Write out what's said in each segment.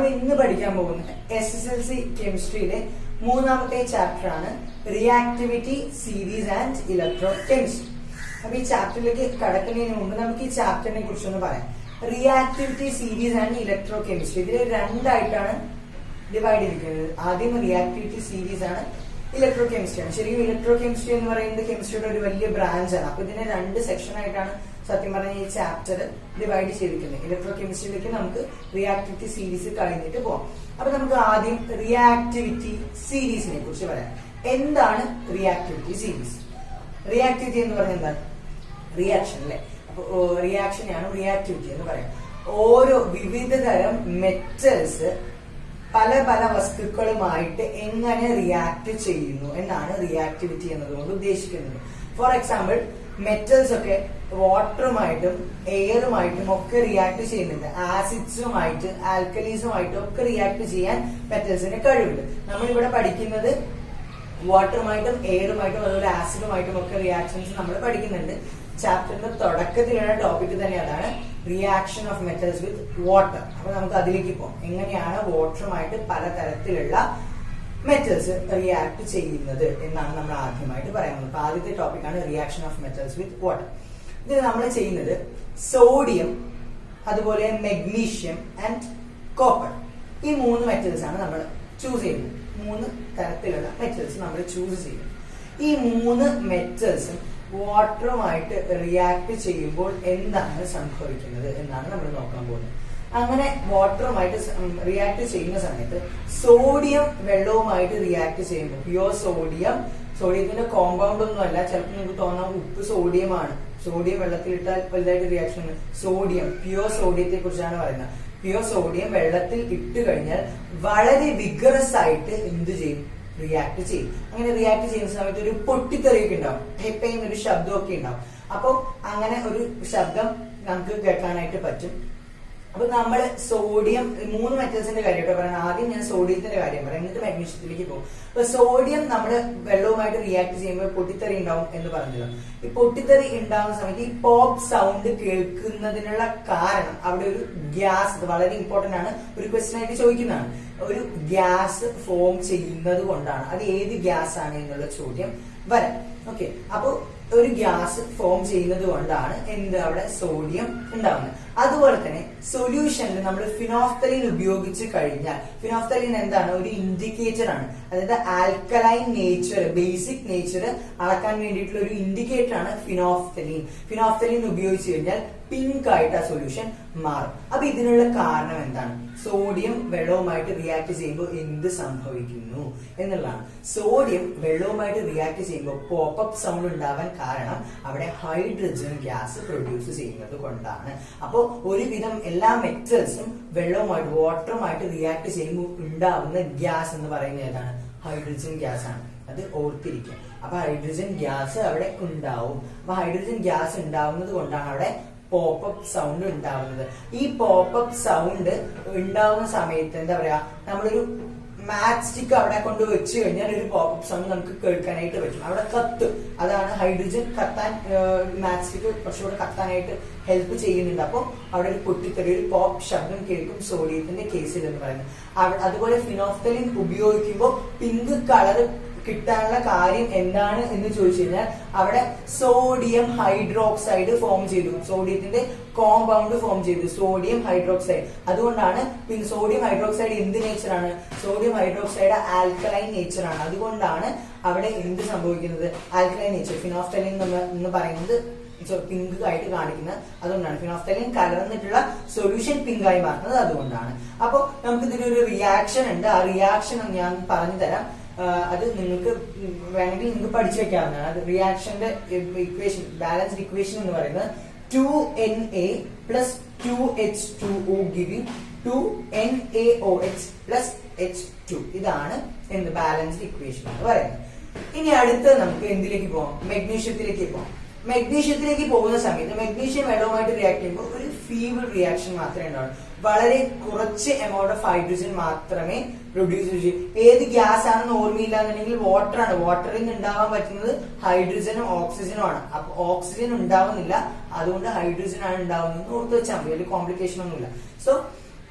നമ്മൾ ഇന്ന് പഠിക്കാൻ പോകുന്നത് SSLC കെമിസ്ട്രിയിലെ മൂന്നാമത്തെ ചാപ്റ്റർ ആണ് reactivity, series and electro chemistry. അപ്പൊ ഈ ചാപ്റ്ററിലേക്ക് കടക്കുന്നതിന് മുമ്പ് നമുക്ക് ഈ ചാപ്റ്ററിനെ കുറിച്ചൊന്ന് പറയാം. Reactivity, series and electro chemistry ഇതിൽ രണ്ടായിട്ടാണ് ഡിവൈഡ് ചെയ്തിരിക്കുന്നത്. ആദ്യം റിയാക്ടിവിറ്റി സീരീസ് ആണ്, ഇലക്ട്രോ കെമിസ്ട്രി ആണ്. ശരിക്കും ഇലക്ട്രോ കെമിസ്ട്രി എന്ന് പറയുന്നത് കെമിസ്ട്രിയുടെ ഒരു വലിയ ബ്രാഞ്ച് ആണ്. അപ്പൊ ഇതിനെ രണ്ട് സെക്ഷൻ ആയിട്ടാണ് സത്യം പറഞ്ഞ ഈ ചാപ്റ്റർ ഡിവൈഡ് ചെയ്തിരിക്കുന്നത്. ഇലക്ട്രോ കെമിസ്ട്രിയിലേക്ക് നമുക്ക് റിയാക്ടിവിറ്റി സീരീസ് കഴിഞ്ഞിട്ട് പോവാം. അപ്പൊ നമുക്ക് ആദ്യം റിയാക്ടിവിറ്റി സീരീസിനെ കുറിച്ച് പറയാം. എന്താണ് റിയാക്ടിവിറ്റി സീരീസ്? റിയാക്ടിവിറ്റി എന്ന് പറഞ്ഞാൽ എന്താണ്? റിയാക്ഷൻ അല്ലെ. അപ്പൊ റിയാക്ഷനെയാണ് റിയാക്ടിവിറ്റി എന്ന് പറയാം. ഓരോ വിവിധ തരം മെറ്റൽസ് പല പല വസ്തുക്കളുമായിട്ട് എങ്ങനെ റിയാക്ട് ചെയ്യുന്നു എന്നാണ് റിയാക്ടിവിറ്റി എന്നതുകൊണ്ട് ഉദ്ദേശിക്കുന്നത്. ഫോർ എക്സാമ്പിൾ, മെറ്റൽസ് ഒക്കെ വാട്ടറുമായിട്ടും എയറുമായിട്ടും ഒക്കെ റിയാക്ട് ചെയ്യുന്നുണ്ട്. ആസിഡ്സുമായിട്ട്, ആൽക്കലീസുമായിട്ടും ഒക്കെ റിയാക്ട് ചെയ്യാൻ മെറ്റൽസിന് കഴിവുണ്ട്. നമ്മളിവിടെ പഠിക്കുന്നത് വാട്ടറുമായിട്ടും എയറുമായിട്ടും അതുപോലെ ആസിഡുമായിട്ടും ഒക്കെ റിയാക്ഷൻസ് നമ്മൾ പഠിക്കുന്നുണ്ട്. ചാപ്റ്ററിന്റെ തുടക്കത്തിലുള്ള ടോപ്പിക് തന്നെ അതാണ്, reaction of metals with water. അപ്പൊ നമുക്ക് അതിലേക്ക് പോകാം. എങ്ങനെയാണ് വാട്ടറുമായിട്ട് പലതരത്തിലുള്ള മെറ്റൽസ് റിയാക്ട് ചെയ്യുന്നത് എന്നാണ് നമ്മൾ ആദ്യമായിട്ട് പറയുന്നത്. അപ്പൊ ആദ്യത്തെ ടോപ്പിക്കാണ് reaction of metals with water. ഇതിന് നമ്മൾ ചെയ്യുന്നത് സോഡിയം, അതുപോലെ മെഗ്നീഷ്യം ആൻഡ് കോപ്പർ, ഈ മൂന്ന് മെറ്റൽസ് ആണ് നമ്മൾ ചൂസ് ചെയ്യുന്നത്. മൂന്ന് തരത്തിലുള്ള മെറ്റൽസ് നമ്മൾ ചൂസ് ചെയ്യും. ഈ മൂന്ന് മെറ്റൽസും വാട്ടറുമായിട്ട് റിയാക്ട് ചെയ്യുമ്പോൾ എന്താണ് സംഭവിക്കുന്നത് എന്നാണ് നമ്മൾ നോക്കാൻ പോകുന്നത്. അങ്ങനെ വാട്ടറുമായിട്ട് റിയാക്ട് ചെയ്യുന്ന സമയത്ത് സോഡിയം വെള്ളവുമായിട്ട് റിയാക്ട് ചെയ്യുമ്പോൾ പ്യുവർ സോഡിയത്തിന്റെ കോമ്പൗണ്ട് ഒന്നുമല്ല. ചിലപ്പോൾ നിങ്ങൾക്ക് തോന്നാം ഉപ്പ് സോഡിയമാണ്, സോഡിയം വെള്ളത്തിലിട്ടാൽ വലുതായിട്ട് റിയാക്ഷൻ. സോഡിയം, പ്യുവർ സോഡിയത്തെ കുറിച്ചാണ് പറയുന്നത്. പ്യുവർ സോഡിയം വെള്ളത്തിൽ ഇട്ട് കഴിഞ്ഞാൽ വളരെ വിഗറസ് ആയിട്ട് എന്ത് ചെയ്യും? റിയാക്ട് ചെയ്യും. അങ്ങനെ റിയാക്ട് ചെയ്യുന്ന സമയത്ത് ഒരു പൊട്ടിത്തെറിയൊക്കെ ഉണ്ടാവും, ഹെപ്പയെന്നൊരു ശബ്ദമൊക്കെ ഉണ്ടാവും. അപ്പൊ അങ്ങനെ ഒരു ശബ്ദം നമുക്ക് കേൾക്കാനായിട്ട് പറ്റും. അപ്പൊ നമ്മള് സോഡിയം, മൂന്ന് മെറ്റൽസിന്റെ കാര്യമായിട്ട് പറയാം. ആദ്യം ഞാൻ സോഡിയത്തിന്റെ കാര്യം പറയാം, എന്നിട്ട് മാഗ്നീഷ്യത്തിലേക്ക് പോകും. അപ്പൊ സോഡിയം നമ്മള് വെള്ളവുമായിട്ട് റിയാക്ട് ചെയ്യുമ്പോൾ പൊട്ടിത്തെറി ഉണ്ടാവും എന്ന് പറഞ്ഞല്ലോ. ഈ പൊട്ടിത്തെറി ഉണ്ടാവുന്ന സമയത്ത് ഈ പോപ്പ് സൗണ്ട് കേൾക്കുന്നതിനുള്ള കാരണം അവിടെ ഒരു ഗ്യാസ്, വളരെ ഇമ്പോർട്ടന്റ് ആണ്, ഒരു ക്വസ്റ്റ്യൻ ആയിട്ട് ചോദിക്കുന്നതാണ്. ഒരു ഗ്യാസ് ഫോം ചെയ്യുന്നത് കൊണ്ടാണ്. അത് ഏത് ഗ്യാസ് ആണ് എന്നുള്ള ചോദ്യം വരാം. ഓക്കെ, അപ്പൊ ഒരു ഗ്യാസ് ഫോം ചെയ്യുന്നത് കൊണ്ടാണ് എന്ത് അവിടെ സോഡിയം ഉണ്ടാവുന്നത്. അതുപോലെ തന്നെ സൊല്യൂഷനിൽ നമ്മൾ ഫിനോഫ്തലീൻ ഉപയോഗിച്ച് കഴിഞ്ഞാൽ, ഫിനോഫ്തലീൻ എന്താണ്? ഒരു ഇൻഡിക്കേറ്റർ ആണ്. അതായത് ആൽക്കലൈൻ നേച്ചർ, ബേസിക് നേച്ചർ അളക്കാൻ വേണ്ടിയിട്ടുള്ള ഒരു ഇൻഡിക്കേറ്റർ ആണ് ഫിനോഫ്തലീൻ. ഫിനോഫ്തലീൻ ഉപയോഗിച്ച് കഴിഞ്ഞാൽ പിങ്ക് ആയിട്ട് ആ സൊല്യൂഷൻ മാറും. അപ്പൊ ഇതിനുള്ള കാരണം എന്താണ്? സോഡിയം വെള്ളവുമായിട്ട് റിയാക്ട് ചെയ്യുമ്പോൾ എന്ത് സംഭവിക്കുന്നു എന്നുള്ളതാണ്. സോഡിയം വെള്ളവുമായിട്ട് റിയാക്ട് ചെയ്യുമ്പോൾ പോപ്പപ്പ് സൗണ്ട് ഉണ്ടാവാൻ കാരണം അവിടെ ഹൈഡ്രജൻ ഗ്യാസ് പ്രൊഡ്യൂസ് ചെയ്യുന്നത് കൊണ്ടാണ്. അപ്പോ ഒരുവിധം എല്ലാ മെറ്റൽസും വെള്ളവുമായിട്ട്, വാട്ടറുമായിട്ട് റിയാക്ട് ചെയ്യുമ്പോൾ ഉണ്ടാവുന്ന ഗ്യാസ് എന്ന് പറയുന്നത് ഏതാണ്? ഹൈഡ്രജൻ ഗ്യാസ് ആണ്. അത് ഓർത്തിരിക്കുക. അപ്പൊ ഹൈഡ്രജൻ ഗ്യാസ് അവിടെ ഉണ്ടാവും. അപ്പൊ ഹൈഡ്രജൻ ഗ്യാസ് ഉണ്ടാവുന്നത് കൊണ്ടാണ് അവിടെ പോപ്പപ്പ് സൗണ്ട് ഉണ്ടാവുന്നത്. ഈ പോപ്പപ്പ് സൗണ്ട് ഉണ്ടാവുന്ന സമയത്ത് എന്താ പറയാ, നമ്മളൊരു മാച്ച് സ്റ്റിക്ക് അവിടെ കൊണ്ട് വെച്ച് കഴിഞ്ഞാൽ ഒരു പോപ്പപ്പ് സൗണ്ട് നമുക്ക് കേൾക്കാനായിട്ട് പറ്റും. അവിടെ കത്തും. അതാണ് ഹൈഡ്രജൻ കത്താൻ, മാച്ച് സ്റ്റിക്ക് കുറച്ചുകൂടെ കത്താനായിട്ട് ഹെൽപ്പ് ചെയ്യുന്നുണ്ട്. അപ്പോൾ അവിടെ ഒരു പൊട്ടിത്തെറി, ഒരു പോപ്പ് ശബ്ദം കേൾക്കും സോഡിയത്തിന്റെ കേസിൽ എന്ന് പറയുന്നത്. അതുപോലെ ഫിനോഫ്തലിൻ ഉപയോഗിക്കുമ്പോൾ പിങ്ക് കളർ കിട്ടാനുള്ള കാര്യം എന്താണ് എന്ന് ചോദിച്ചു കഴിഞ്ഞാൽ അവിടെ സോഡിയം ഹൈഡ്രോക്സൈഡ് ഫോം ചെയ്തു, സോഡിയത്തിന്റെ കോമ്പൗണ്ട് ഫോം ചെയ്തു, സോഡിയം ഹൈഡ്രോക്സൈഡ്. അതുകൊണ്ടാണ് സോഡിയം ഹൈഡ്രോക്സൈഡ് എന്ത് നേച്ചറാണ്? സോഡിയം ഹൈഡ്രോക്സൈഡ് ആൽക്കലൈൻ നേച്ചറാണ്. അതുകൊണ്ടാണ് അവിടെ എന്ത് സംഭവിക്കുന്നത്? Alkaline nature. ഫിനോഫ്തലിൻ എന്ന് പറയുന്നത് പിങ്ക് ആയിട്ട് കാണിക്കുന്നത് അതുകൊണ്ടാണ്. ഫിനോഫ്തലിൻ കലർന്നിട്ടുള്ള സൊല്യൂഷൻ പിങ്ക് ആയി മാറുന്നത് അതുകൊണ്ടാണ്. അപ്പൊ നമുക്ക് ഇതിലൊരു റിയാക്ഷൻ ഉണ്ട്. ആ റിയാക്ഷൻ ഞാൻ പറഞ്ഞു തരാം. അത് നിങ്ങൾക്ക് വേണമെങ്കിൽ നിങ്ങൾക്ക് പഠിച്ചു വെക്കാവുന്നതാണ്. അത് റിയാക്ഷന്റെ ഇക്വേഷൻ, ബാലൻസ്ഡ് ഇക്വേഷൻ എന്ന് പറയുന്നത് 2Na plus 2H2O giving 2NaOH plus H2. ഇതാണ് എന്ത് ബാലൻസ്ഡ് ഇക്വേഷൻ എന്ന് പറയുന്നത്. ഇനി അടുത്ത് നമുക്ക് എന്തിലേക്ക് പോകാം? മെഗ്നീഷ്യത്തിലേക്ക് പോകാം. മെഗ്നീഷ്യത്തിലേക്ക് പോകുന്ന സമയത്ത് മെഗ്നീഷ്യം വെള്ളവുമായിട്ട് റിയാക്ട് ചെയ്യുമ്പോൾ ഒരു ഫീബിൾ റിയാക്ഷൻ മാത്രമേ ഉണ്ടാവുള്ളൂ. വളരെ കുറച്ച് എമൗണ്ട് ഓഫ് ഹൈഡ്രജൻ മാത്രമേ പ്രൊഡ്യൂസ് ചെയ്യൂ. ഏത് ഗ്യാസ് ആണെന്ന് ഓർമ്മയില്ല എന്നുണ്ടെങ്കിൽ വാട്ടർ ആണ്. വാട്ടറിൽ നിന്ന് ഉണ്ടാവാൻ പറ്റുന്നത് ഹൈഡ്രജനും ഓക്സിജനും ആണ്. അപ്പൊ ഓക്സിജൻ ഉണ്ടാവുന്നില്ല, അതുകൊണ്ട് ഹൈഡ്രജൻ ആണ് ഉണ്ടാവുന്നത് ഓർത്ത് വെച്ചാൽ മതി. വലിയ കോംപ്ലിക്കേഷൻ ഒന്നുമില്ല. സോ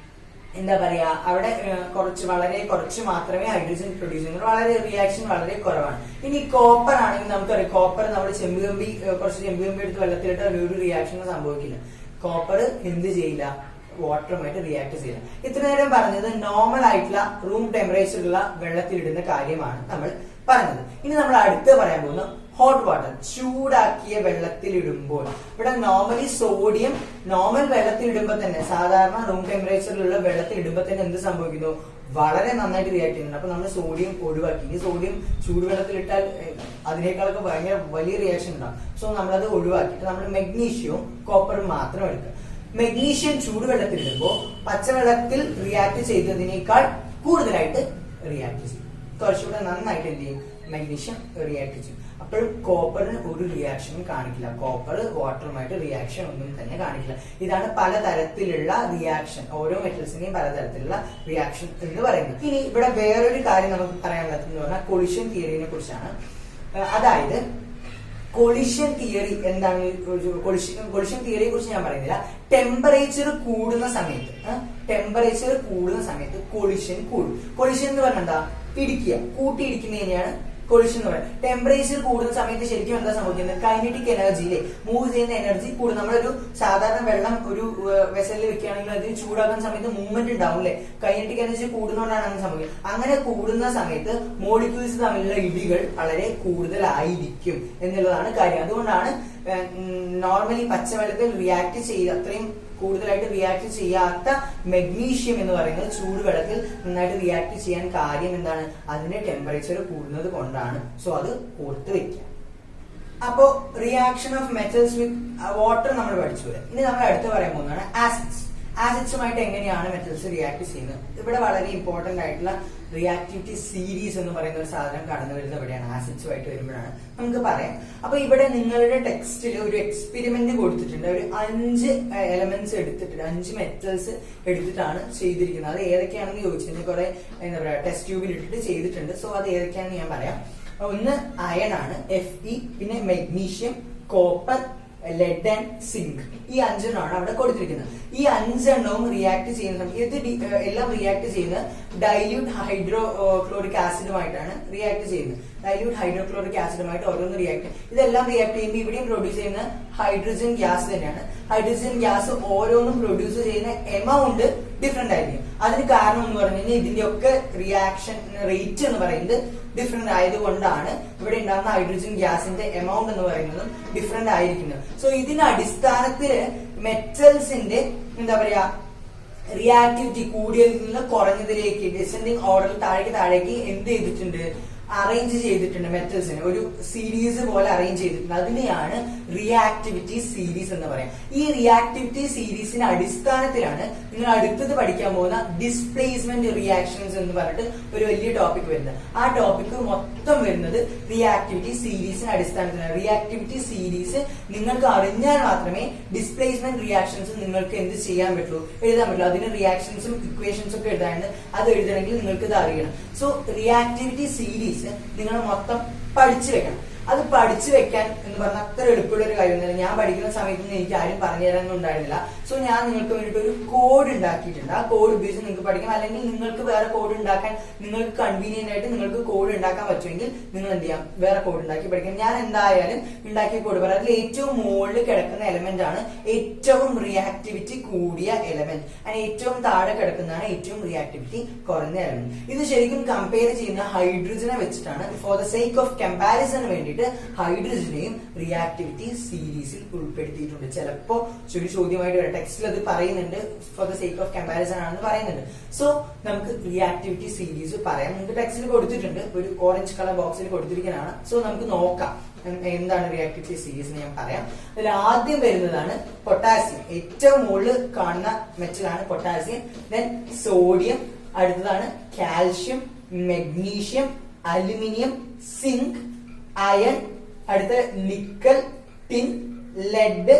എന്താ പറയാ, അവിടെ വളരെ കുറച്ച് മാത്രമേ ഹൈഡ്രജൻ പ്രൊഡ്യൂസ് ചെയ്യുന്നുള്ളൂ, വളരെ റിയാക്ഷൻ വളരെ കുറവാണ്. ഇനി കോപ്പർ ആണെങ്കിൽ നമുക്കറിയാം, കോപ്പർ നമ്മൾ കുറച്ച് ചെമ്പുകമ്പി എടുത്ത് വെള്ളത്തിലിട്ട് ഒരു റിയാക്ഷൻ സംഭവിക്കില്ല. കോപ്പർ എന്ത് ചെയ്യില്ല, വാട്ടറുമായിട്ട് റിയാക്ട് ചെയ്യില്ല. ഇത്ര നേരം പറഞ്ഞത് നോർമൽ ആയിട്ടുള്ള റൂം ടെമ്പറേച്ചറിലുള്ള വെള്ളത്തിലിടുന്ന കാര്യമാണ് നമ്മൾ പറഞ്ഞത്. ഇനി നമ്മൾ അടുത്ത് പറയാൻ പോകുന്ന ഹോട്ട് വാട്ടർ, ചൂടാക്കിയ വെള്ളത്തിൽ ഇടുമ്പോൾ. ഇവിടെ നോർമലി സോഡിയം നോർമൽ വെള്ളത്തിൽ ഇടുമ്പോൾ തന്നെ, സാധാരണ റൂം ടെമ്പറേച്ചറിലുള്ള വെള്ളത്തിൽ ഇടുമ്പോൾ തന്നെ എന്ത് സംഭവിക്കുന്നു, വളരെ നന്നായിട്ട് റിയാക്ട് ചെയ്യുന്നുണ്ട്. അപ്പൊ നമ്മൾ സോഡിയം ഒഴിവാക്കി. ഈ സോഡിയം ചൂടുവെള്ളത്തിലിട്ടാൽ അതിനേക്കാളൊക്കെ ഭയങ്കര വലിയ റിയാക്ഷൻ ഉണ്ടാവും. സോ നമ്മളത് ഒഴിവാക്കിയിട്ട് നമ്മൾ മെഗ്നീഷ്യവും കോപ്പറും മാത്രം എടുക്കുക. മെഗ്നീഷ്യം ചൂടുവെള്ളത്തിലിടുമ്പോൾ പച്ചവെള്ളത്തിൽ റിയാക്ട് ചെയ്തതിനേക്കാൾ കൂടുതലായിട്ട് റിയാക്ട് ചെയ്യും, കുറച്ചുകൂടെ നന്നായിട്ട് എന്ത് ചെയ്യും, മെഗ്നീഷ്യം റിയാക്ട് ചെയ്യും. അപ്പോൾ കോപ്പറിന് ഒരു റിയാക്ഷനും കാണിക്കില്ല, കോപ്പർ വാട്ടറുമായിട്ട് റിയാക്ഷൻ ഒന്നും തന്നെ കാണിക്കില്ല. ഇതാണ് പലതരത്തിലുള്ള റിയാക്ഷൻ, ഓരോ മെറ്റൽസിന്റെയും പലതരത്തിലുള്ള റിയാക്ഷൻ എന്ന് പറയുന്നത്. ഇനി ഇവിടെ വേറൊരു കാര്യം നമുക്ക് പറയാനുള്ളത് എന്ന് പറഞ്ഞാൽ കൊളിഷൻ തിയറിനെ കുറിച്ചാണ്. അതായത് കൊളിഷൻ തിയറി എന്താണ്? കൊളിഷൻ തിയറിയെ കുറിച്ച് ഞാൻ പറയുന്നില്ല. ടെമ്പറേച്ചർ കൂടുന്ന സമയത്ത് കൊളിഷൻ കൂടും. കൊളിഷൻ എന്ന് പറഞ്ഞാൽ എന്താ, ഇടിക്കുക, കൂട്ടിയിടിക്കുന്നതിനെയാണ് കൊളിഷൻ എന്ന് പറയുന്നത്. ടെമ്പറേച്ചർ കൂടുന്ന സമയത്ത് ശരിക്കും എന്താ സംഭവിക്കുന്നത്, കൈനറ്റിക് എനർജിയിലെ മൂവ് ചെയ്യുന്ന എനർജി കൂടും. നമ്മളൊരു സാധാരണ വെള്ളം ഒരു വെസലിൽ വെക്കുകയാണെങ്കിൽ അതിന് ചൂടാക്കുന്ന സമയത്ത് മൂവ്മെന്റ് ഉണ്ടാവും അല്ലെ, കൈനറ്റിക് എനർജി കൂടുന്നതുകൊണ്ടാണ് അങ്ങനെ സംഭവിക്കുന്നത്. അങ്ങനെ കൂടുന്ന സമയത്ത് മോളിക്യൂൾസ് തമ്മിലുള്ള ഇടികൾ വളരെ കൂടുതലായിരിക്കും എന്നുള്ളതാണ് കാര്യം. അതുകൊണ്ടാണ് നോർമലി പച്ചവെള്ളത്തിൽ റിയാക്ട് ചെയ്ത് അത്രയും കൂടുതലായിട്ട് റിയാക്ട് ചെയ്യാത്ത മെഗ്നീഷ്യം എന്ന് പറയുന്നത് ചൂടുവെള്ളത്തിൽ നന്നായിട്ട് റിയാക്ട് ചെയ്യാൻ കാര്യം എന്താണ്, അതിന്റെ ടെമ്പറേച്ചർ കൂടുന്നത് കൊണ്ടാണ്. സോ അത് ഓർത്ത് വെക്കാം. അപ്പോ reaction of metals with water നമ്മൾ പഠിച്ചു വരാം. ഇനി നമ്മൾ അടുത്ത് പറയാൻ പോകുന്നതാണ് ആസിഡ്സ്. ആസിഡ്സുമായിട്ട് എങ്ങനെയാണ് മെറ്റൽസ് റിയാക്ട് ചെയ്യുന്നത്? ഇവിടെ വളരെ ഇമ്പോർട്ടന്റ് ആയിട്ടുള്ള റിയാക്ടിവിറ്റി സീരീസ് എന്ന് പറയുന്ന ഒരു സാധനം കടന്നു വരുന്നത് എവിടെയാണ്, ആസിഡ്സുമായിട്ട് വരുമ്പോഴാണ് നമുക്ക് പറയാം. അപ്പൊ ഇവിടെ നിങ്ങളുടെ ടെക്സ്റ്റിൽ ഒരു എക്സ്പെരിമെന്റ് കൊടുത്തിട്ടുണ്ട്. ഒരു 5 എലമെന്റ്സ് എടുത്തിട്ടുണ്ട്, 5 മെറ്റൽസ് എടുത്തിട്ടാണ് ചെയ്തിരിക്കുന്നത്. അത് ഏതൊക്കെയാണെന്ന് ചോദിച്ചിട്ടുണ്ട്, കുറെ എന്താ പറയാ ടെസ്റ്റ് ട്യൂബിൽ ഇട്ടിട്ട് ചെയ്തിട്ടുണ്ട്. സോ അത് ഏതൊക്കെയാണെന്ന് ഞാൻ പറയാം. ഒന്ന് അയൺ ആണ്, Fe, പിന്നെ magnesium, copper, lead and zinc. ഈ 5 അവിടെ കൊടുത്തിരിക്കുന്നത്. ഈ 5 റിയാക്ട് ചെയ്യുന്ന എല്ലാം റിയാക്ട് ചെയ്യുന്നത് ഡൈല്യൂട്ട് ഹൈഡ്രോക്ലോറിക് ആസിഡുമായിട്ടാണ് റിയാക്ട് ചെയ്യുന്നത്. ഡൈല്യൂട്ട് ഹൈഡ്രോക്ലോറിക് ആസിഡുമായിട്ട് ഓരോന്ന് റിയാക്ട്, ഇതെല്ലാം റിയാക്ട് ചെയ്യുമ്പോൾ ഇവിടെയും പ്രൊഡ്യൂസ് ചെയ്യുന്ന ഹൈഡ്രജൻ ഗ്യാസ് തന്നെയാണ്. ഹൈഡ്രജൻ ഗ്യാസ് ഓരോന്നും പ്രൊഡ്യൂസ് ചെയ്യുന്ന എമൗണ്ട് ഡിഫറെന്റ് ആയിരിക്കും. അതിന് കാരണം എന്ന് പറഞ്ഞു കഴിഞ്ഞാൽ ഇതിന്റെ ഒക്കെ റിയാക്ഷൻ റേറ്റ് എന്ന് പറയുന്നത് ഡിഫറെന്റ് ആയതുകൊണ്ടാണ് ഇവിടെ ഉണ്ടാകുന്ന ഹൈഡ്രജൻ ഗ്യാസിന്റെ എമൗണ്ട് എന്ന് പറയുന്നതും ഡിഫറെന്റ് ആയിരിക്കുന്നത്. സോ ഇതിന്റെ അടിസ്ഥാനത്തില് മെറ്റൽസിന്റെ എന്താ പറയാ റിയാക്ടിവിറ്റി കൂടിയതിൽ നിന്ന് കുറഞ്ഞതിലേക്ക് ഡിസെൻഡിങ് ഓർഡറിൽ താഴേക്ക് എന്ത് ചെയ്തിട്ടുണ്ട്, അറേഞ്ച് ചെയ്തിട്ടുണ്ട്. മെറ്റൽസിനെ ഒരു സീരീസ് പോലെ അറേഞ്ച് ചെയ്തിട്ടുണ്ട്. അതിനെയാണ് റിയാക്ടിവിറ്റി സീരീസ് എന്ന് പറയാം. ഈ റിയാക്ടിവിറ്റി സീരീസിന്റെ അടിസ്ഥാനത്തിലാണ് നിങ്ങൾ അടുത്തത് പഠിക്കാൻ പോകുന്ന ഡിസ്പ്ലേസ്മെന്റ് റിയാക്ഷൻസ് എന്ന് പറഞ്ഞിട്ട് ഒരു വലിയ ടോപ്പിക് വരുന്നത്. ആ ടോപ്പിക് മൊത്തം വരുന്നത് റിയാക്ടിവിറ്റി സീരീസിന് അടിസ്ഥാനത്തിലാണ്. റിയാക്ടിവിറ്റി സീരീസ് നിങ്ങൾക്ക് അറിഞ്ഞാൽ മാത്രമേ ഡിസ്പ്ലേസ്മെന്റ് റിയാക്ഷൻസ് നിങ്ങൾക്ക് എന്ത് ചെയ്യാൻ പറ്റുള്ളൂ, എഴുതാൻ പറ്റുള്ളൂ. അതിന് റിയാക്ഷൻസും ഇക്വേഷൻസും ഒക്കെ എഴുതാനുണ്ട്. അത് എഴുതണമെങ്കിൽ നിങ്ങൾക്ക് ഇത് അറിയണം. സോ റിയാക്ടിവിറ്റി സീരീസ് നിങ്ങൾ മൊത്തം പഠിച്ചു വെക്കണം. അത് പഠിച്ചു വെക്കാൻ എന്ന് പറഞ്ഞാൽ അത്ര എളുപ്പമുള്ള ഒരു കാര്യമൊന്നുമില്ല. ഞാൻ പഠിക്കുന്ന സമയത്തൊന്നും എനിക്ക് ആരും പറഞ്ഞു തരാനൊന്നും ഉണ്ടായിരുന്നില്ല. സോ ഞാൻ നിങ്ങൾക്ക് വേണ്ടിയിട്ട് ഒരു കോഡ് ഉണ്ടാക്കിയിട്ടുണ്ട്. ആ കോഡ് ഉപയോഗിച്ച് നിങ്ങൾക്ക് പഠിക്കാം. അല്ലെങ്കിൽ നിങ്ങൾക്ക് വേറെ കോഡ് ഉണ്ടാക്കാൻ നിങ്ങൾക്ക് കൺവീനിയന്റ് ആയിട്ട് നിങ്ങൾക്ക് കോഡ് ഉണ്ടാക്കാൻ പറ്റുമെങ്കിൽ നിങ്ങൾ എന്ത് ചെയ്യാം, വേറെ കോഡ് ഉണ്ടാക്കി പഠിക്കാം. ഞാൻ എന്തായാലും ഉണ്ടാക്കിയ കോഡ് പറയാം. അതിൽ ഏറ്റവും മുകളിൽ കിടക്കുന്ന എലമെന്റ് ആണ് ഏറ്റവും റിയാക്ടിവിറ്റി കൂടിയ എലമെന്റ്. അതിന് ഏറ്റവും താഴെ കിടക്കുന്നതാണ് ഏറ്റവും റിയാക്ടിവിറ്റി കുറഞ്ഞ എലമെന്റ്. ഇത് ശരിക്കും കമ്പയർ ചെയ്യുന്ന ഹൈഡ്രജനെ വെച്ചിട്ടാണ്. For the sake of comparison വേണ്ടി ഹൈഡ്രജനെയും റിയാക്ടിവിറ്റി സീരീസിൽ ഉൾപ്പെടുത്തിയിട്ടുണ്ട്. ചിലപ്പോ ഒരു ചോദ്യമായിട്ട് വരാം, ടെക്സ്റ്റിൽ അത് പറയുന്നുണ്ട്, for the sake of comparison ആണെന്ന് പറയുന്നുണ്ട്. സോ നമുക്ക് റിയാക്ടിവിറ്റി സീരീസ് പറയാം. നിങ്ങൾക്ക് ടെക്സ്റ്റിൽ കൊടുത്തിട്ടുണ്ട്, ഒരു ഓറഞ്ച് കളർ ബോക്സിൽ കൊടുത്തിരിക്കുന്നതാണ്. സോ നമുക്ക് നോക്കാം എന്താണ് റിയാക്ടിവിറ്റി സീരീസ് ഞാൻ പറയാം. അതിൽ ആദ്യം വരുന്നതാണ് പൊട്ടാസ്യം. ഏറ്റവും മുകളിൽ കാണുന്ന മെറ്റലാണ് പൊട്ടാസ്യം. ദെൻ സോഡിയം, അടുത്തതാണ് calcium, magnesium, aluminium, zinc, iron, അടുത്ത nickel, tin, lead,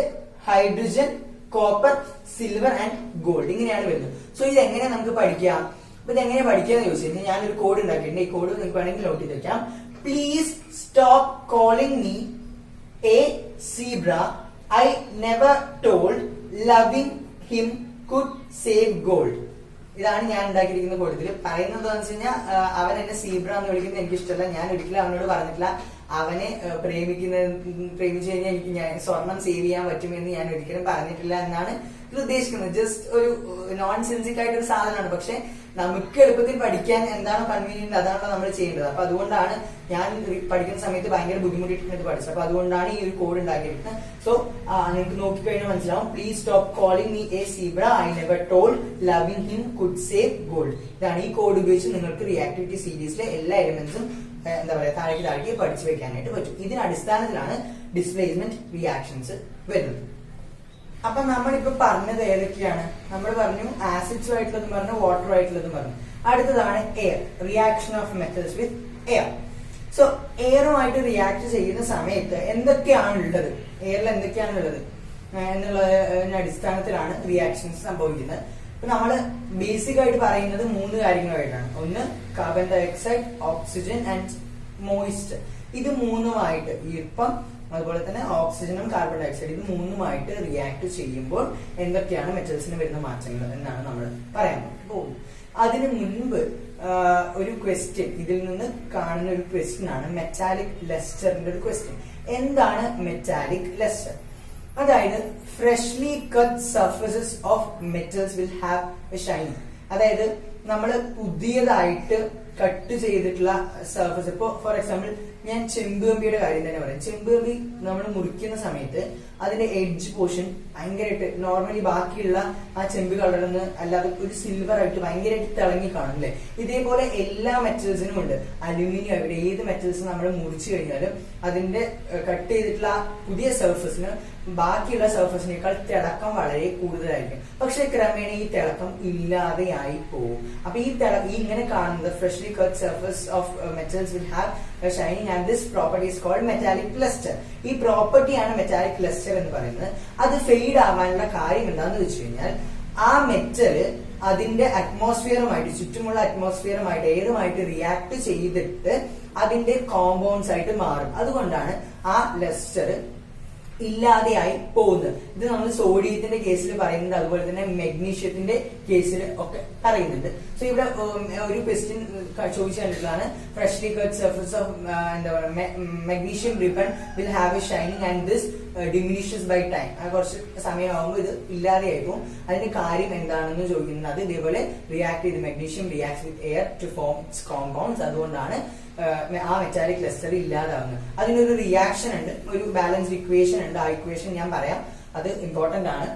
hydrogen, copper, silver and gold. ഇങ്ങനെയാണ് വരുന്നത്. സോ ഇത് എങ്ങനെ നമുക്ക് പഠിക്കാം? അപ്പൊ ഇത് എങ്ങനെ പഠിക്കാന്ന് ചോദിച്ചാൽ ഞാനൊരു കോഡ് ഉണ്ടാക്കിയിട്ടുണ്ട്. ഈ കോഡ് നിങ്ങൾക്ക് വേണമെങ്കിൽ നോട്ട് ചെയ്ത് വെക്കാം. Please stop calling me A zebra. I never told loving him could save gold. ഇതാണ് ഞാൻ ഉണ്ടാക്കിയിരിക്കുന്ന കോഡത്തിൽ. പറയുന്നത് എന്താണെന്ന് വെച്ച് കഴിഞ്ഞാൽ അവൻ എന്നെ സീബ്ര എന്ന് വിളിക്കുന്നത് എനിക്ക് ഇഷ്ടമല്ല. ഞാൻ ഒരിക്കലും അവനോട് പറഞ്ഞിട്ടില്ല അവനെ പ്രേമിച്ചു കഴിഞ്ഞാൽ എനിക്ക് ഞാൻ സ്വർണം സേവ് ചെയ്യാൻ പറ്റുമെന്ന് ഞാൻ ഒരിക്കലും പറഞ്ഞിട്ടില്ല എന്നാണ് ഇത് ഉദ്ദേശിക്കുന്നത്. ജസ്റ്റ് ഒരു നോൺ സെൻസിക് ആയിട്ടൊരു സാധനമാണ്. പക്ഷെ നമുക്ക് എളുപ്പത്തിൽ പഠിക്കാൻ എന്താണോ കൺവീനിയന്റ് അതാണല്ലോ നമ്മൾ ചെയ്യേണ്ടത്. അപ്പൊ അതുകൊണ്ടാണ് ഞാൻ പഠിക്കുന്ന സമയത്ത് ഭയങ്കര ബുദ്ധിമുട്ടിട്ട് പഠിച്ചത്. അപ്പൊ അതുകൊണ്ടാണ് ഈ ഒരു കോഡ് ഉണ്ടാക്കിയിരിക്കുന്നത്. സോ നിങ്ങൾക്ക് നോക്കിക്കഴിഞ്ഞാൽ മനസ്സിലാവും. Please stop calling me A zebra, I never told loving him could save gold. ഇതാണ് ഈ കോഡ് ഉപയോഗിച്ച് നിങ്ങൾക്ക് റിയാക്ടിവിറ്റി സീരീസിലെ എല്ലാ എലിമെന്റ്സും എന്താ പറയാ താഴേക്ക് പഠിച്ചു വെക്കാനായിട്ട് പറ്റും. ഇതിന്റെ അടിസ്ഥാനത്തിലാണ് ഡിസ്പ്ലേസ്മെന്റ് റിയാക്ഷൻസ് വരുന്നത്. അപ്പൊ നമ്മളിപ്പോ പറഞ്ഞത് ഏതൊക്കെയാണ്? നമ്മൾ പറഞ്ഞു ആസിഡ്സ് ആയിട്ടുള്ളതും പറഞ്ഞു, വാട്ടർ ആയിട്ടുള്ളതും പറഞ്ഞു. അടുത്തതാണ് air, reaction of metals with air. So എയറുമായിട്ട് റിയാക്ട് ചെയ്യുന്ന സമയത്ത് എന്തൊക്കെയാണ് ഉള്ളത്, എയറിൽ എന്തൊക്കെയാണ് ഉള്ളത് എന്നുള്ളതിന്റെ അടിസ്ഥാനത്തിലാണ് റിയാക്ഷൻസ് സംഭവിക്കുന്നത്. ഇപ്പൊ നമ്മള് ബേസിക് ആയിട്ട് പറയുന്നത് 3 കാര്യങ്ങളായിട്ടാണ്. ഒന്ന് carbon dioxide, oxygen and moist. ഇത് മൂന്നുമായിട്ട്, ഈർപ്പം അതുപോലെ തന്നെ ഓക്സിജനും കാർബൺ ഡയോക്സൈഡ്, ഇത് മൂന്നുമായിട്ട് റിയാക്ട് ചെയ്യുമ്പോൾ എന്തൊക്കെയാണ് മെറ്റൽസിന് വരുന്ന മാറ്റങ്ങൾ എന്നാണ് നമ്മൾ പറയാൻ പോകുന്നത്. അതിനു മുൻപ് ഒരു ക്വസ്റ്റ്യൻ, ഇതിൽ നിന്ന് കാണുന്ന ഒരു ക്വസ്റ്റ്യൻ ആണ് മെറ്റാലിക് ലസ്റ്ററിന്റെ ഒരു ക്വസ്റ്റ്യൻ. എന്താണ് മെറ്റാലിക് ലസ്റ്റർ? അതായത് freshly cut surfaces of metals will have a shining. അതായത് നമ്മൾ പുതിയതായിട്ട് കട്ട് ചെയ്തിട്ടുള്ള സർഫസ്, ഇപ്പൊ ഫോർ എക്സാമ്പിൾ ഞാൻ ചെമ്പുകമ്പിയുടെ കാര്യം തന്നെ പറയാം. ചെമ്പുകമ്പി നമ്മൾ മുറിക്കുന്ന സമയത്ത് അതിന്റെ എഡ്ജ് പോർഷൻ ഭയങ്കരമായിട്ട് നോർമലി ബാക്കിയുള്ള ആ ചെമ്പ് കളറിൽ അല്ലാതെ ഒരു സിൽവർ ആയിട്ട് ഭയങ്കരമായിട്ട് തിളങ്ങി കാണും അല്ലെ? ഇതേപോലെ എല്ലാ മെറ്റൽസിനും ഉണ്ട്. അലുമിനിയം ആയിട്ട് ഏത് മെറ്റൽസ് നമ്മൾ മുറിച്ചു കഴിഞ്ഞാലും അതിന്റെ കട്ട് ചെയ്തിട്ടുള്ള പുതിയ സർഫസിന് ബാക്കിയുള്ള സർഫസിനേക്കാൾ തിളക്കം വളരെ കൂടുതലായിരിക്കും. പക്ഷെ ക്രമേണ ഈ തിളക്കം ഇല്ലാതെയായി പോകും. അപ്പൊ ഈ ഇങ്ങനെ കാണുന്നത് freshly cut surface of metals will have shining and this property is called metallic lustre. ഈ പ്രോപ്പർട്ടിയാണ് മെറ്റാലിക് ലസ്റ്റർ എന്ന് പറയുന്നത്. അത് ഫെയ്ഡ് ആവാനുള്ള കാര്യം എന്താണെന്ന് വെച്ച് കഴിഞ്ഞാൽ ആ മെറ്റല് അതിന്റെ അറ്റ്മോസ്ഫിയറുമായിട്ട്, ചുറ്റുമുള്ള അറ്റ്മോസ്ഫിയറുമായിട്ട്, എയറുമായിട്ട് റിയാക്ട് ചെയ്തിട്ട് അതിന്റെ കോമ്പൗണ്ട്സ് ആയിട്ട് മാറും. അതുകൊണ്ടാണ് ആ ലസ്റ്റർ ഇല്ലാതെയായി പോകുന്നത്. ഇത് നമ്മൾ സോഡിയത്തിന്റെ കേസിൽ പറയുന്നുണ്ട്, അതുപോലെ തന്നെ മെഗ്നീഷ്യത്തിന്റെ കേസിൽ ഒക്കെ പറയുന്നുണ്ട്. സോ ഇവിടെ ഒരു ക്വസ്റ്റ്യൻ ചോദിച്ചു കണ്ടിട്ടുള്ളതാണ്, ഫ്രഷ്ലി കട്ട് സർഫസ് ഓഫ് എന്താ പറയുക magnesium ribbon will have a shining and this diminishes by time. കുറച്ച് സമയമാകുമ്പോൾ ഇത് ഇല്ലാതെയായി പോകും. അതിന്റെ കാര്യം എന്താണെന്ന് ചോദിക്കുന്നത്. അത് ഇതേപോലെ റിയാക്ട് ചെയ്ത് magnesium react with air to form compounds. അതുകൊണ്ടാണ് ആ മെറ്റാലിക് ലസ്റ്റർ ഇല്ലാതാവുന്നത്. അതിനൊരു റിയാക്ഷൻ ഉണ്ട്, ഒരു ബാലൻസ്ഡ് ഇക്വേഷൻ ഉണ്ട്. ആ ഇക്വേഷൻ ഞാൻ പറയാം, അത് ഇമ്പോർട്ടന്റ് ആണ്.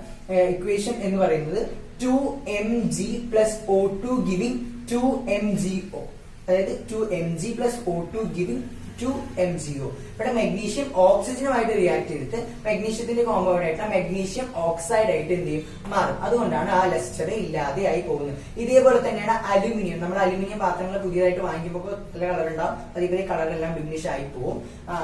ഇക്വേഷൻ എന്ന് പറയുന്നത് 2mg plus O2 giving 2mgO. അതായത് 2mg plus O2 giving 2mgO. ഇവിടെ മെഗ്നീഷ്യം ഓക്സിജനുമായിട്ട് റിയാക്ട് ചെയ്തിട്ട് മെഗ്നീഷ്യത്തിന്റെ കോമ്പൗണ്ട് ആയിട്ടുള്ള മെഗ്നീഷ്യം ഓക്സൈഡ് ആയിട്ട് എന്ത് ചെയ്യും, മാറും. അതുകൊണ്ടാണ് ആ ലസ്റ്റർ ഇല്ലാതെയായി പോകുന്നത്. ഇതേപോലെ തന്നെയാണ് അലുമിനിയം. നമ്മൾ അലുമിനിയം പാത്രങ്ങൾ പുതിയതായിട്ട് വാങ്ങിക്കുമ്പോൾ നല്ല കളർ ഉണ്ടാവും, അതേപോലെ കളറെല്ലാം ഡിമിനിഷ് ആയി പോകും.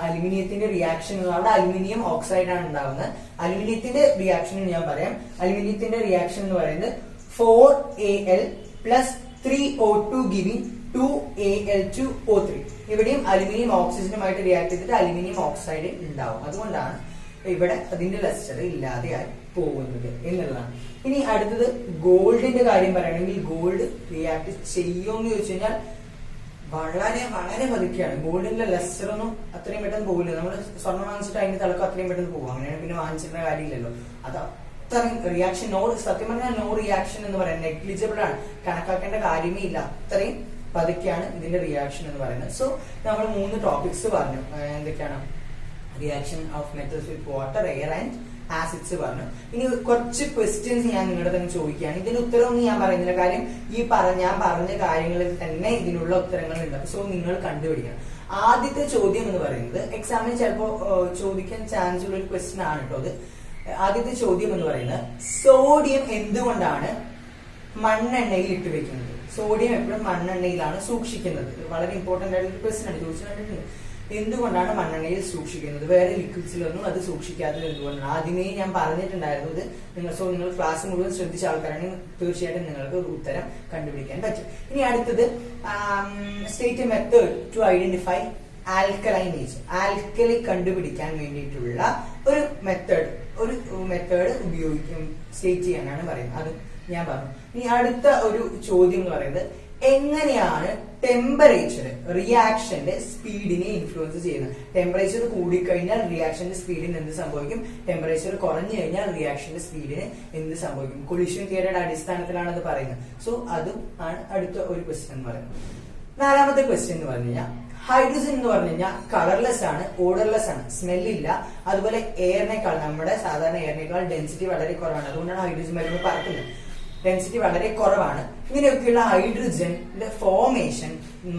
അലുമിനിയത്തിന്റെ റിയാക്ഷൻ അവിടെ അലുമിനിയം ഓക്സൈഡ് ആണ് ഉണ്ടാവുന്നത്. അലുമിനിയത്തിന്റെ റിയാക്ഷൻ ഞാൻ പറയാം. അലുമിനിയത്തിന്റെ റിയാക്ഷൻ എന്ന് പറയുന്നത് 4Al plus 3O2 giving 2Al2O3. ഇവിടെയും അലുമിനിയം ഓക്സിജനുമായിട്ട് റിയാക്ട് ചെയ്തിട്ട് അലുമിനിയം ഓക്സൈഡ് ഉണ്ടാവും. അതുകൊണ്ടാണ് ഇവിടെ അതിന്റെ ലസ്റ്റർ ഇല്ലാതെയായി പോകുന്നത് എന്നുള്ളതാണ്. ഇനി അടുത്തത് ഗോൾഡിന്റെ കാര്യം പറയുകയാണെങ്കിൽ ഗോൾഡ് റിയാക്ട് ചെയ്യുമെന്ന് ചോദിച്ചു കഴിഞ്ഞാൽ വളരെ വളരെ പതുക്കെയാണ്. ഗോൾഡിന്റെ ലസ്റ്റർ ഒന്നും അത്രയും പെട്ടെന്ന് പോകില്ല. നമ്മൾ സ്വർണ്ണം വാങ്ങിച്ചിട്ട് അതിന്റെ തിളക്കം അത്രയും പെട്ടെന്ന് പോകും. അങ്ങനെയാണ് പിന്നെ വാങ്ങിച്ചിരുന്ന കാര്യമില്ലല്ലോ. അത് അത്രയും റിയാക്ഷൻ സത്യം പറഞ്ഞാൽ നോ റിയാക്ഷൻ എന്ന് പറയുന്നത് നെഗ്ലിജിബിൾ ആണ്, കണക്കാക്കേണ്ട കാര്യമേ ഇല്ല. അത്രയും പതുക്കെയാണ് ഇതിന്റെ റിയാക്ഷൻ എന്ന് പറയുന്നത്. സോ നമ്മൾ 3 ടോപ്പിക്സ് പറഞ്ഞു. എന്തൊക്കെയാണ്? Reaction of metals with water, air and acids പറഞ്ഞു. ഇനി കുറച്ച് ക്വസ്റ്റ്യൻസ് ഞാൻ നിങ്ങളുടെ തന്നെ ചോദിക്കുകയാണ്. ഇതിന്റെ ഉത്തരവൊന്നും ഞാൻ പറയുന്നില്ല, കാര്യം ഞാൻ പറഞ്ഞ കാര്യങ്ങളിൽ തന്നെ ഇതിനുള്ള ഉത്തരങ്ങളുണ്ട്. സോ നിങ്ങൾ കണ്ടുപിടിക്കണം. ആദ്യത്തെ ചോദ്യം എന്ന് പറയുന്നത് എക്സാമിന് ചിലപ്പോ ചോദിക്കാൻ ചാൻസ് ഉള്ള ഒരു ക്വസ്റ്റ്യൻ ആണ് കേട്ടോ അത്. ആദ്യത്തെ ചോദ്യം എന്ന് പറയുന്നത് സോഡിയം എന്തുകൊണ്ടാണ് മണ്ണെണ്ണയിൽ ഇട്ട് വെക്കുന്നത്? സോഡിയം എപ്പോഴും മണ്ണെണ്ണയിലാണ് സൂക്ഷിക്കുന്നത്. വളരെ ഇമ്പോർട്ടന്റ് ആയിട്ടുള്ള ക്വസ്റ്റ്യൻ ആണ്, ചോദിച്ചു കണ്ടിട്ടുണ്ട്. എന്തുകൊണ്ടാണ് മണ്ണെണ്ണയിൽ സൂക്ഷിക്കുന്നത്? വേറെ ലിക്വിഡ്സിലൊന്നും അത് സൂക്ഷിക്കാത്തത് എന്തുകൊണ്ടാണ്? ആദ്യമേ ഞാൻ പറഞ്ഞിട്ടുണ്ടായിരുന്നു ഇത്. നിങ്ങൾ ക്ലാസ് മുഴുവൻ ശ്രദ്ധിച്ച ആൾക്കാരാണെങ്കിൽ തീർച്ചയായിട്ടും നിങ്ങൾക്ക് ഒരു ഉത്തരം കണ്ടുപിടിക്കാൻ പറ്റും. ഇനി അടുത്തത് state a method to identify ആൽക്കലൈനേജ്. ആൽക്കലി കണ്ടുപിടിക്കാൻ വേണ്ടിയിട്ടുള്ള ഒരു മെത്തേഡ് ഉപയോഗിക്കും സ്റ്റേറ്റ് ചെയ്യാനാണ് പറയുന്നത്. അത് ഞാൻ പറഞ്ഞു. ഇനി അടുത്ത ഒരു ചോദ്യം എന്ന് പറയുന്നത് എങ്ങനെയാണ് ടെമ്പറേച്ചർ റിയാക്ഷന്റെ സ്പീഡിനെ ഇൻഫ്ലുവൻസ് ചെയ്യുന്നത്? ടെമ്പറേച്ചർ കൂടിക്കഴിഞ്ഞാൽ റിയാക്ഷന്റെ സ്പീഡിന് എന്ത് സംഭവിക്കും? ടെമ്പറേച്ചർ കുറഞ്ഞു കഴിഞ്ഞാൽ റിയാക്ഷന്റെ സ്പീഡിന് എന്ത് സംഭവിക്കും? കൊളിഷൻ തിയറിയുടെ അടിസ്ഥാനത്തിലാണ് അത് പറയുന്നത്. സോ അതും ആണ് അടുത്ത ഒരു ക്വസ്റ്റ്യൻ എന്ന് പറയുന്നത്. നാലാമത്തെ ക്വസ്റ്റ്യൻ എന്ന് പറഞ്ഞു കഴിഞ്ഞാൽ ഹൈഡ്രജൻ എന്ന് പറഞ്ഞു കഴിഞ്ഞാൽ കളർലെസ് ആണ്, ഓർഡർലെസ് ആണ്, സ്മെല്ലില്ല. അതുപോലെ എയറിനേക്കാൾ, നമ്മുടെ സാധാരണ എയറിനേക്കാൾ ഡെൻസിറ്റി വളരെ കുറവാണ്. അതുകൊണ്ടാണ് ഹൈഡ്രജൻ വരുമ്പോൾ പറക്കുന്നത്. ഡെൻസിറ്റി വളരെ കുറവാണ്. ഇങ്ങനെയൊക്കെയുള്ള ഹൈഡ്രജന്റെ ഫോർമേഷൻ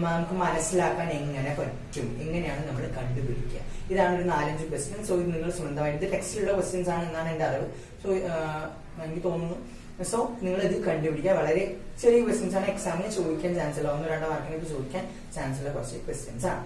നമുക്ക് മനസ്സിലാക്കാൻ എങ്ങനെ പറ്റും? എങ്ങനെയാണ് നമ്മൾ കണ്ടുപിടിക്കുക? ഇതാണ് ഒരു 4-5 ക്വസ്റ്റ്യൻ. സോ ഇത് നിങ്ങൾ സ്വന്തമായിട്ട് ടെക്സ്റ്റിലുള്ള ക്വസ്റ്റ്യൻസ് ആണ് എന്നാണ് എന്റെ അറിവ്. സോ എനിക്ക് തോന്നുന്നു. സോ നിങ്ങൾ ഇത് കണ്ടുപിടിക്കുക. വളരെ ചെറിയ ക്വസ്റ്റ്യൻസ് ആണ്, എക്സാമിന് ചോദിക്കാൻ ചാൻസ് ഉള്ള 1-2 മാർക്കിനൊക്കെ ചോദിക്കാൻ ചാൻസ് ഉള്ള കുറച്ച് ക്വസ്റ്റ്യൻസ് ആണ്.